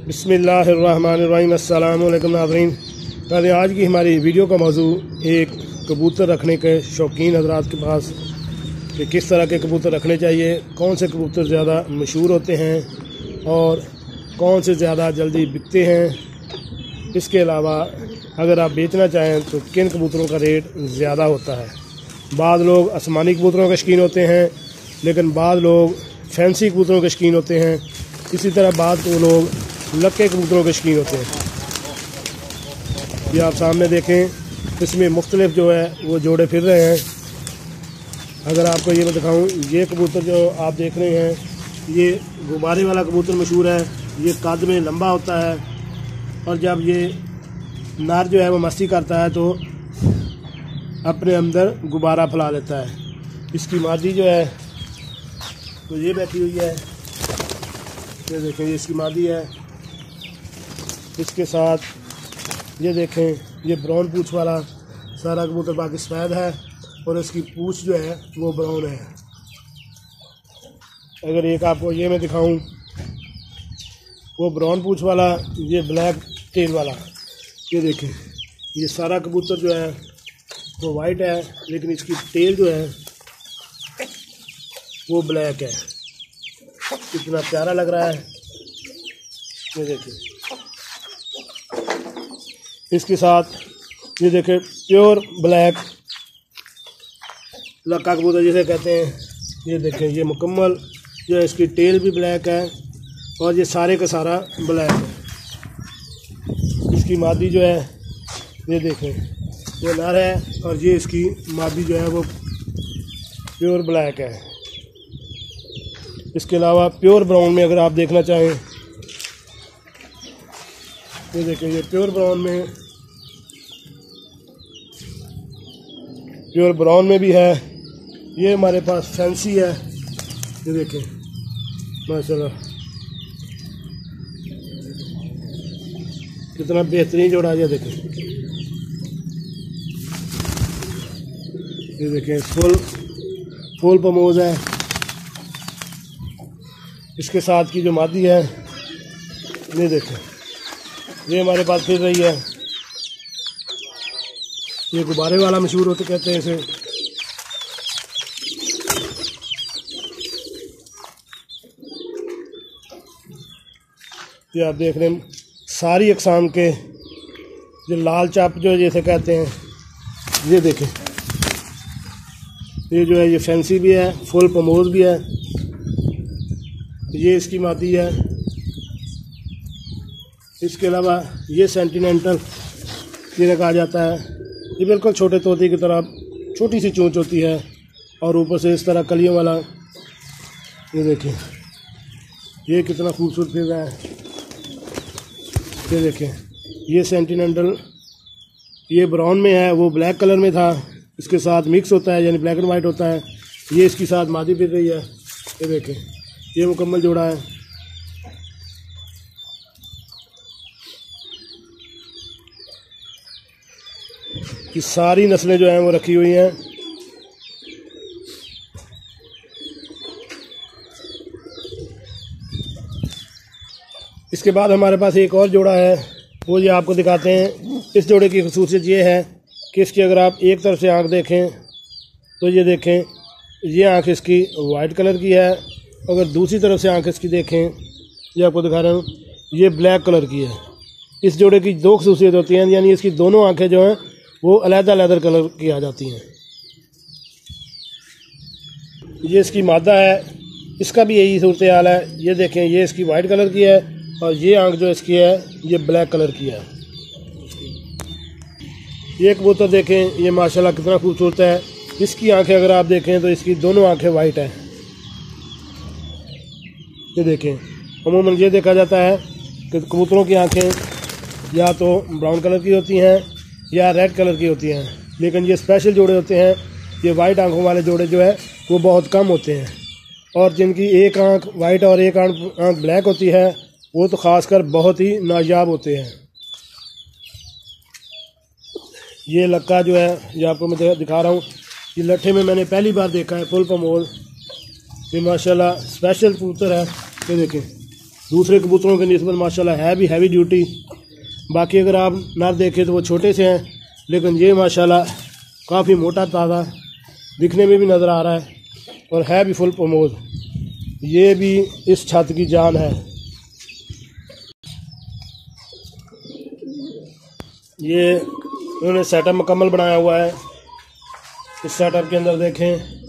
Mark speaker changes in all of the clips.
Speaker 1: बिस्मिल्लाहिर्रहमानिर्रहीम। अस्सलामु अलैकुम नाज़रीन। तो आज की हमारी वीडियो का मौजू एक कबूतर रखने के शौकीन हज़रात के पास कि किस तरह के कबूतर रखने चाहिए, कौन से कबूतर ज़्यादा मशहूर होते हैं और कौन से ज़्यादा जल्दी बिकते हैं। इसके अलावा अगर आप बेचना चाहें तो किन कबूतरों का रेट ज़्यादा होता है। बाद लोग आसमानी कबूतरों के शौकीन होते हैं, लेकिन बाद लोग फैंसी कबूतरों के शौकीन होते हैं। इसी तरह बाद वो लोग लक्के कबूतरों के शौकीन होते हैं। ये आप सामने देखें, इसमें मुख्तलिफ जो है वो जोड़े फिर रहे हैं। अगर आपको ये मैं दिखाऊं, ये कबूतर जो आप देख रहे हैं, ये गुब्बारे वाला कबूतर मशहूर है। ये कद में लंबा होता है और जब ये नर जो है वो मस्ती करता है तो अपने अंदर गुब्बारा फैला लेता है। इसकी मादी जो है तो ये बैठी हुई है, ये देखें, ये इसकी मादी है। इसके साथ ये देखें, ये ब्राउन पूँछ वाला सारा कबूतर बाकी सफ़ेद है और इसकी पूँछ जो है वो ब्राउन है। अगर एक आपको ये मैं दिखाऊं, वो ब्राउन पूँछ वाला, ये ब्लैक टेल वाला, ये देखें, ये सारा कबूतर जो है वो वाइट है, लेकिन इसकी टेल जो है वो ब्लैक है। कितना प्यारा लग रहा है, ये देखिए। इसके साथ ये देखें, प्योर ब्लैक लक्का कबूतर जिसे कहते हैं। ये देखें, ये मुकम्मल जो है, इसकी टेल भी ब्लैक है और ये सारे का सारा ब्लैक है। इसकी मादी जो है ये देखें, ये नर है और ये इसकी मादी जो है वो प्योर ब्लैक है। इसके अलावा प्योर ब्राउन में अगर आप देखना चाहें, ये देखें, ये प्योर ब्राउन में भी है। ये हमारे पास फैंसी है, ये देखें, माशाल्लाह कितना बेहतरीन जोड़ा है। ये देखें, ये देखें, फुल पमोज है। इसके साथ की जो मादी है, ये देखें, ये हमारे पास फिर रही है। ये गुब्बारे वाला मशहूर होते कहते हैं इसे। ये आप देख रहे हैं, सारी अक़साम के जो लाल चाप जो जैसे कहते हैं, ये देखें, ये जो है ये फैंसी भी है, फुल पमोज भी है। ये इसकी मादी है। इसके अलावा ये सेंटिनेंटल जिन्हें कहा जाता है, ये बिल्कुल छोटे तोते की तरह छोटी सी चोंच होती है और ऊपर से इस तरह कलियों वाला। ये देखें, ये कितना खूबसूरत फिर रहा है। ये देखें, ये सेंटिनेंटल, ये ब्राउन में है, वो ब्लैक कलर में था, इसके साथ मिक्स होता है, यानी ब्लैक एंड वाइट होता है। ये इसके साथ मादी फिर रही है। ये देखें, ये मुकम्मल जोड़ा है। ये सारी नस्लें जो हैं वो रखी हुई हैं। इसके बाद हमारे पास एक और जोड़ा है, वो ये आपको दिखाते हैं। इस जोड़े की ख़ुसूसियत ये है कि इसकी अगर आप एक तरफ से आँख देखें तो ये देखें, ये आँख इसकी वाइट कलर की है। अगर दूसरी तरफ से आँख इसकी देखें, ये आपको दिखा रहा हूँ, ये ब्लैक कलर की है। इस जोड़े की दो ख़ुसूसियत होती हैं, यानी इसकी दोनों आँखें जो हैं वो अलग-अलग कलर की आ जाती हैं। ये इसकी मादा है, इसका भी यही सूरत हाल है। ये देखें, ये इसकी वाइट कलर की है और ये आँख जो इसकी है ये ब्लैक कलर की है। ये कबूतर देखें, ये माशाल्लाह कितना खूबसूरत है। इसकी आँखें अगर आप देखें तो इसकी दोनों आँखें वाइट हैं। ये देखें, अमूमन ये देखा जाता है कि कबूतरों की आँखें या तो ब्राउन कलर की होती हैं या रेड कलर की होती हैं, लेकिन ये स्पेशल जोड़े होते हैं। ये वाइट आँखों वाले जोड़े जो है वो बहुत कम होते हैं, और जिनकी एक आँख वाइट और एक आँख ब्लैक होती है वो तो ख़ासकर बहुत ही नायाब होते हैं। ये लक्का जो है, ये आपको मैं दिखा रहा हूँ, ये लट्ठे में मैंने पहली बार देखा है, फुल पमोल। ये माशाल्लाह स्पेशल कबूतर है। ये देखें, दूसरे कबूतरों के निस्बत माशाल्लाह है भी हैवी ड्यूटी। बाकी अगर आप नर देखें तो वो छोटे से हैं, लेकिन ये माशाल्लाह काफ़ी मोटा ताज़ा दिखने में भी नज़र आ रहा है और है भी फुल प्रमोद। ये भी इस छत की जान है। ये उन्होंने सेटअप मुकम्मल बनाया हुआ है। इस सेटअप के अंदर देखें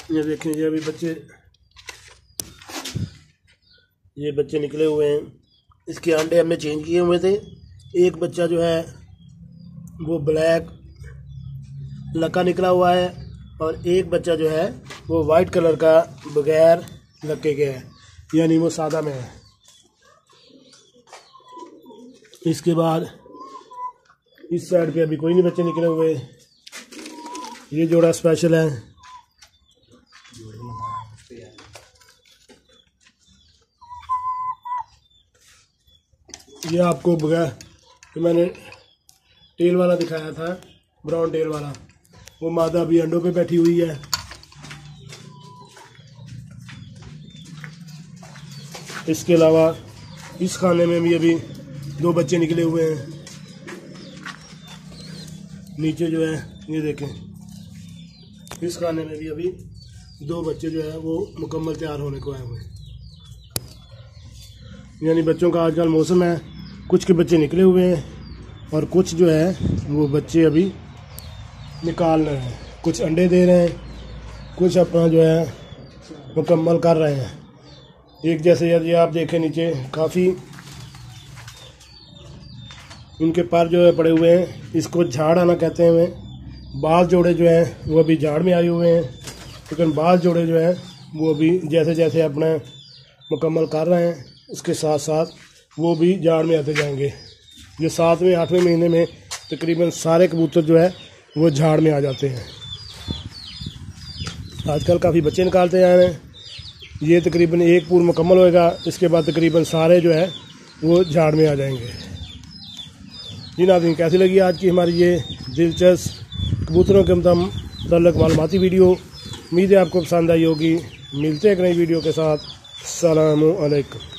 Speaker 1: ये देखें, ये बच्चे निकले हुए हैं। इसके अंडे हमने चेंज किए हुए थे। एक बच्चा जो है वो ब्लैक लक्का निकला हुआ है और एक बच्चा जो है वो वाइट कलर का बगैर लक्के के है, यानी वो सादा में है। इसके बाद इस साइड पे अभी कोई नहीं बच्चे निकले हुए। ये जोड़ा स्पेशल है। ये आपको बगैर तो मैंने टेल वाला दिखाया था, ब्राउन टेल वाला, वो मादा अभी अंडों पे बैठी हुई है। इसके अलावा इस खाने में भी अभी 2 बच्चे निकले हुए हैं। नीचे जो है ये देखें, इस खाने में भी अभी 2 बच्चे जो है वो मुकम्मल तैयार होने को आए हुए हैं। यानी बच्चों का आजकल मौसम है, कुछ के बच्चे निकले हुए हैं और कुछ जो है वो बच्चे अभी निकाल रहे हैं। कुछ अंडे दे रहे हैं, कुछ अपना जो है मुकम्मल कर रहे हैं। एक जैसे यदि आप देखें नीचे काफ़ी इनके पर जो है पड़े हुए हैं, इसको झाड़ आना कहते हैं। हमें बाल जोड़े जो हैं वो अभी झाड़ में आए हुए हैं, लेकिन बाल जोड़े जो हैं वो अभी जैसे जैसे अपना मुकम्मल कर रहे हैं उसके साथ साथ वो भी झाड़ में आते जाएंगे। ये 7वें 8वें महीने में तकरीबन सारे कबूतर जो है वो झाड़ में आ जाते हैं। आजकल काफ़ी बच्चे निकालते जा रहे हैं। ये तकरीबन एक पूर मुकम्मल होएगा, इसके बाद तकरीबन सारे जो है वो झाड़ में आ जाएंगे। जी नाज़रीन, कैसी लगी आज की हमारी ये दिलचस्प कबूतरों के मुताल्लिक़ मालूमाती वीडियो। उम्मीद है आपको पसंद आई होगी। मिलते हैं एक नई वीडियो के साथ। अस्सलामु अलैकुम।